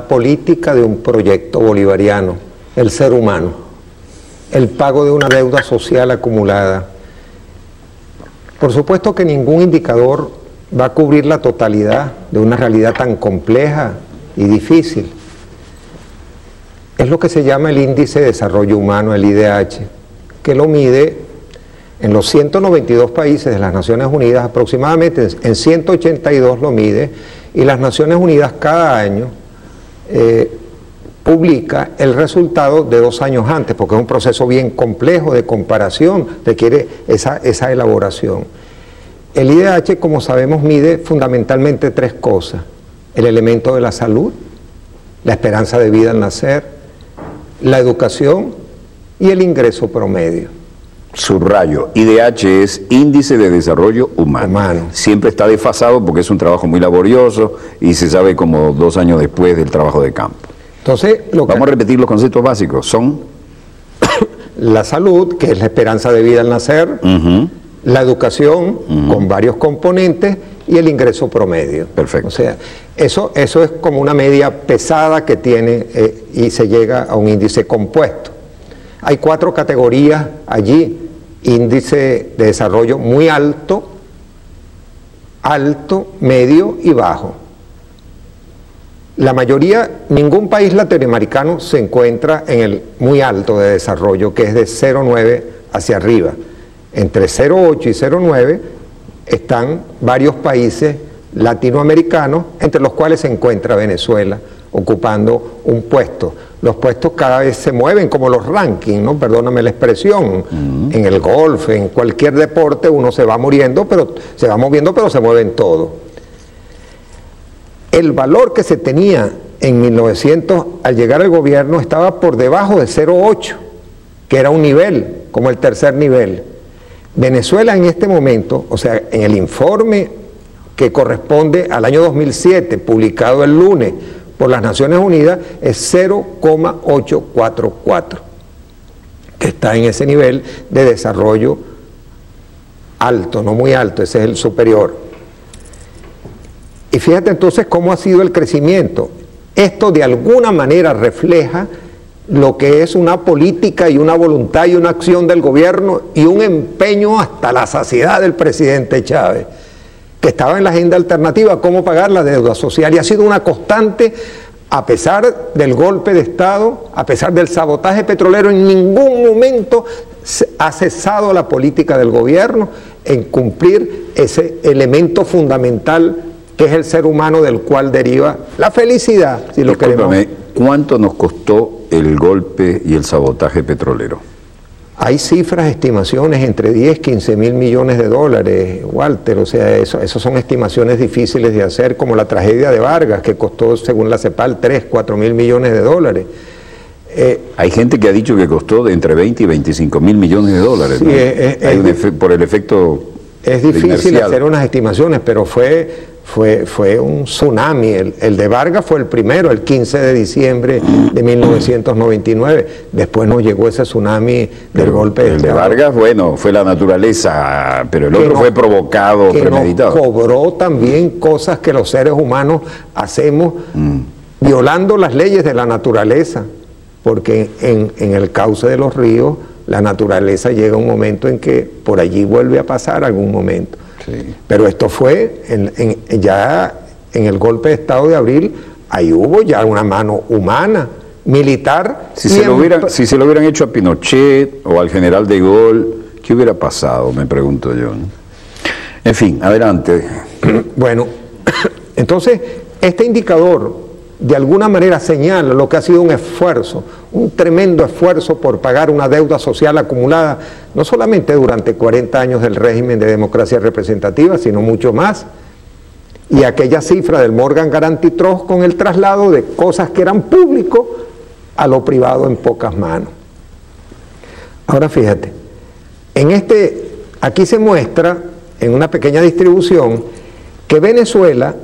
la política de un proyecto bolivariano, el ser humano, el pago de una deuda social acumulada. Por supuesto que ningún indicador va a cubrir la totalidad de una realidad tan compleja y difícil. Es lo que se llama el Índice de Desarrollo Humano, el IDH, que lo mide en los 192 países de las Naciones Unidas, aproximadamente en 182 lo mide, y las Naciones Unidas cada año publica el resultado de 2 años antes, porque es un proceso bien complejo de comparación, requiere esa elaboración. El IDH, como sabemos, mide fundamentalmente 3 cosas: el elemento de la salud, la esperanza de vida al nacer, la educación y el ingreso promedio. Subrayo, IDH es Índice de Desarrollo Humano. Siempre está desfasado porque es un trabajo muy laborioso y se sabe como 2 años después del trabajo de campo. Entonces, vamos a repetir los conceptos básicos. Son la salud, que es la esperanza de vida al nacer, la educación, con varios componentes, y el ingreso promedio. Perfecto. O sea, eso es como una media pesada que tiene y se llega a un índice compuesto. Hay 4 categorías allí: índice de desarrollo muy alto, alto, medio y bajo. La mayoría, ningún país latinoamericano se encuentra en el muy alto de desarrollo, que es de 0,9 hacia arriba. Entre 0,8 y 0,9 están varios países latinoamericanos, entre los cuales se encuentra Venezuela, ocupando un puesto. Los puestos cada vez se mueven como los rankings, ¿no? Perdóname la expresión. En el golf, en cualquier deporte uno se va muriendo, pero se va moviendo, pero se mueven todo. El valor que se tenía en 1900 al llegar al gobierno estaba por debajo de 0,8, que era un nivel, como el tercer nivel. Venezuela en este momento, o sea, en el informe que corresponde al año 2007, publicado el lunes por las Naciones Unidas, es 0,844, que está en ese nivel de desarrollo alto, no muy alto, ese es el superior. Y fíjate entonces cómo ha sido el crecimiento. Esto de alguna manera refleja lo que es una política y una voluntad y una acción del gobierno y un empeño hasta la saciedad del presidente Chávez, que estaba en la agenda alternativa, cómo pagar la deuda social, y ha sido una constante a pesar del golpe de Estado, a pesar del sabotaje petrolero. En ningún momento ha cesado la política del gobierno en cumplir ese elemento fundamental que es el ser humano, del cual deriva la felicidad, si lo queremos. ¿Cuánto nos costó el golpe y el sabotaje petrolero? Hay cifras, estimaciones entre 10 y 15 mil millones de dólares, Walter. O sea, eso son estimaciones difíciles de hacer, como la tragedia de Vargas, que costó, según la CEPAL, 3, 4 mil millones de dólares. Hay gente que ha dicho que costó de entre 20 y 25 mil millones de dólares. Sí, ¿no? Por el efecto. Es difícil hacer unas estimaciones, pero fue un tsunami. El de Vargas fue el primero, el 15 de diciembre de 1999. Después nos llegó ese tsunami del golpe de Estado. El de Vargas, bueno, fue la naturaleza, pero el otro fue provocado, premeditado. Nos cobró también cosas que los seres humanos hacemos violando las leyes de la naturaleza, porque en el cauce de los ríos la naturaleza llega a un momento en que por allí vuelve a pasar algún momento. Sí. Pero esto fue ya en el golpe de Estado de abril. Ahí hubo ya una mano humana, militar. Si se lo hubieran hecho a Pinochet o al general de Gaulle, ¿qué hubiera pasado? Me pregunto yo, ¿no? En fin, adelante. Bueno, entonces este indicador de alguna manera señala lo que ha sido un esfuerzo, un tremendo esfuerzo por pagar una deuda social acumulada, no solamente durante 40 años del régimen de democracia representativa, sino mucho más. Y aquella cifra del Morgan Guaranty Trust con el traslado de cosas que eran públicos a lo privado en pocas manos. Ahora fíjate, aquí se muestra en una pequeña distribución que Venezuela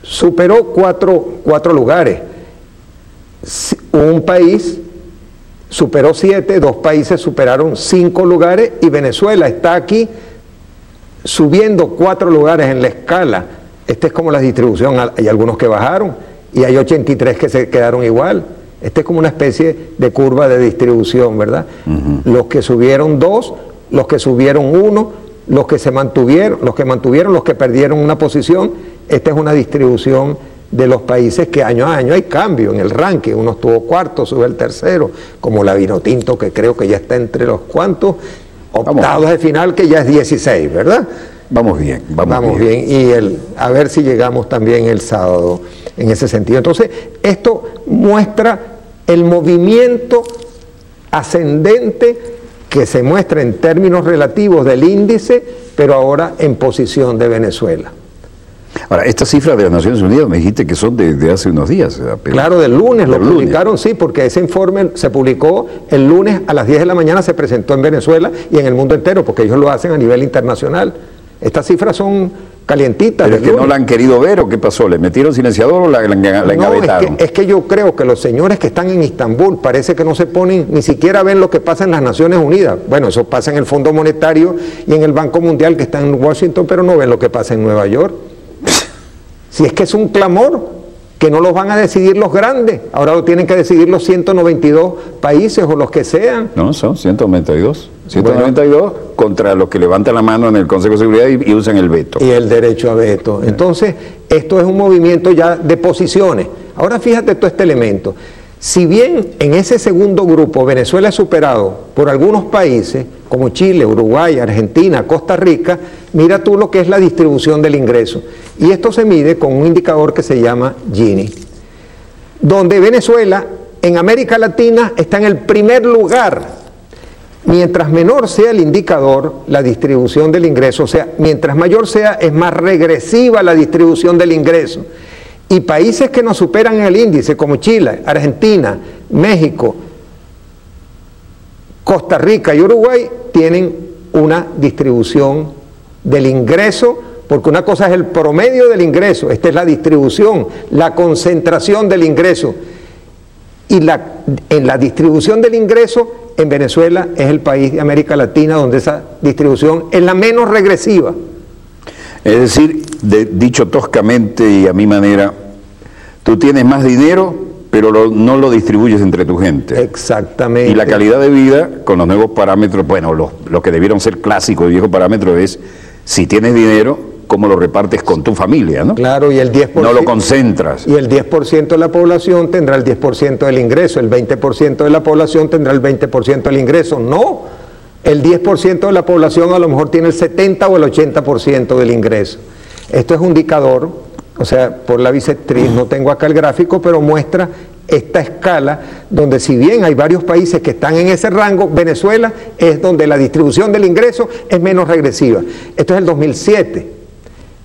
superó cuatro lugares. Un país superó 7, 2 países superaron 5 lugares, y Venezuela está aquí subiendo 4 lugares en la escala. Esta es como la distribución. Hay algunos que bajaron y hay 83 que se quedaron igual. Este es como una especie de curva de distribución, ¿verdad? Los que subieron 2, los que subieron 1, los que se mantuvieron, los que perdieron una posición. Esta es una distribución de los países que año a año hay cambio en el ranking. Uno estuvo cuarto, sube el tercero, como la Vinotinto, que creo que ya está entre los cuantos, octavos de final, que ya es 16, ¿verdad? Vamos bien, vamos bien. Y a ver si llegamos también el sábado en ese sentido. Entonces, esto muestra el movimiento ascendente que se muestra en términos relativos del índice, pero ahora en posición de Venezuela. Ahora, estas cifras de las Naciones Unidas me dijiste que son de hace unos días. Claro, del lunes, lo publicaron, sí, porque ese informe se publicó el lunes a las 10 de la mañana, se presentó en Venezuela y en el mundo entero, porque ellos lo hacen a nivel internacional. Estas cifras son calientitas. ¿Pero es que no la han querido ver o qué pasó? ¿Le metieron silenciador o la engavetaron? No, es que yo creo que los señores que están en Estambul parece que no se ponen, ni siquiera ven lo que pasa en las Naciones Unidas. Bueno, eso pasa en el Fondo Monetario y en el Banco Mundial, que está en Washington, pero no ven lo que pasa en Nueva York. Si es que es un clamor, que no los van a decidir los grandes, ahora lo tienen que decidir los 192 países o los que sean. No, son 192. 192 bueno, contra los que levantan la mano en el Consejo de Seguridad y usan el veto. Y el derecho a veto. Entonces, esto es un movimiento ya de posiciones. Ahora fíjate todo este elemento. Si bien en ese segundo grupo Venezuela es superado por algunos países, como Chile, Uruguay, Argentina, Costa Rica, mira tú lo que es la distribución del ingreso. Y esto se mide con un indicador que se llama Gini, donde Venezuela en América Latina está en el primer lugar. Mientras menor sea el indicador, la distribución del ingreso, o sea, mientras mayor sea, es más regresiva la distribución del ingreso. Y países que nos superan en el índice, como Chile, Argentina, México, Costa Rica y Uruguay, tienen una distribución del ingreso, porque una cosa es el promedio del ingreso, esta es la distribución, la concentración del ingreso. Y en la distribución del ingreso, en Venezuela es el país de América Latina donde esa distribución es la menos regresiva. Es decir, dicho toscamente y a mi manera, tú tienes más dinero, pero no lo distribuyes entre tu gente. Exactamente. Y la calidad de vida, con los nuevos parámetros, bueno, lo que debieron ser clásicos y viejos parámetros es, si tienes dinero, cómo lo repartes con tu familia, ¿no? Claro, y el 10%... No lo concentras. Y el 10% de la población tendrá el 10% del ingreso, el 20% de la población tendrá el 20% del ingreso. No, el 10% de la población a lo mejor tiene el 70 o el 80% del ingreso. Esto es un indicador, o sea, por la bisectriz, no tengo acá el gráfico, pero muestra esta escala, donde si bien hay varios países que están en ese rango, Venezuela es donde la distribución del ingreso es menos regresiva. Esto es el 2007.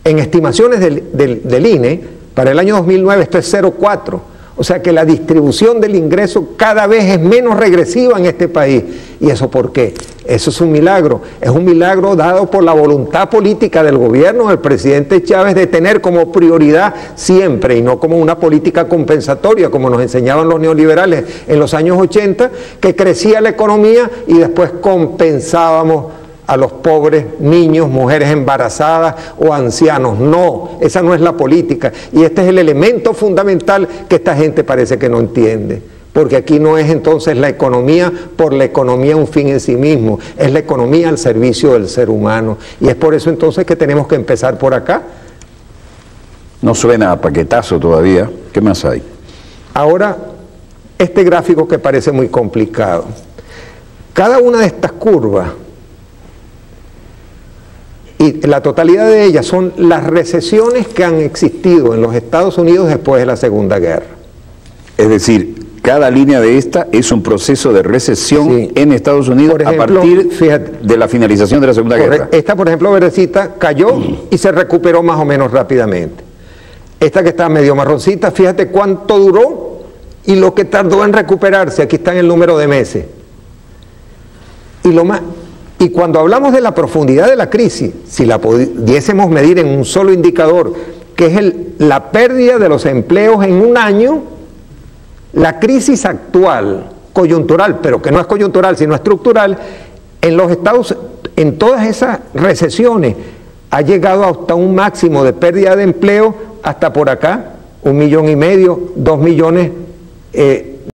En estimaciones del INE, para el año 2009 esto es 0,4. O sea que la distribución del ingreso cada vez es menos regresiva en este país. ¿Y eso por qué? Eso es un milagro dado por la voluntad política del gobierno del presidente Chávez de tener como prioridad siempre, y no como una política compensatoria, como nos enseñaban los neoliberales en los años 80, que crecía la economía y después compensábamos a los pobres, niños, mujeres embarazadas o ancianos. No, esa no es la política. Y este es el elemento fundamental que esta gente parece que no entiende. Porque aquí no es entonces la economía por la economía un fin en sí mismo, es la economía al servicio del ser humano. Y es por eso entonces que tenemos que empezar por acá. No suena a paquetazo todavía. ¿Qué más hay? Ahora, este gráfico que parece muy complicado. Cada una de estas curvas, y la totalidad de ellas son las recesiones que han existido en los Estados Unidos después de la Segunda Guerra. Es decir, cada línea de esta es un proceso de recesión sí. En Estados Unidos, por ejemplo, a partir de la finalización de la Segunda Guerra. Esta, por ejemplo, verdecita, cayó y se recuperó más o menos rápidamente. Esta que está medio marroncita, fíjate cuánto duró y lo que tardó en recuperarse. Aquí está en el número de meses. Y cuando hablamos de la profundidad de la crisis, si la pudiésemos medir en un solo indicador, que es la pérdida de los empleos en un año, la crisis actual, coyuntural, pero que no es coyuntural, sino estructural, en los estados, en todas esas recesiones, ha llegado hasta un máximo de pérdida de empleo hasta por acá, 1,5 millones, 2 millones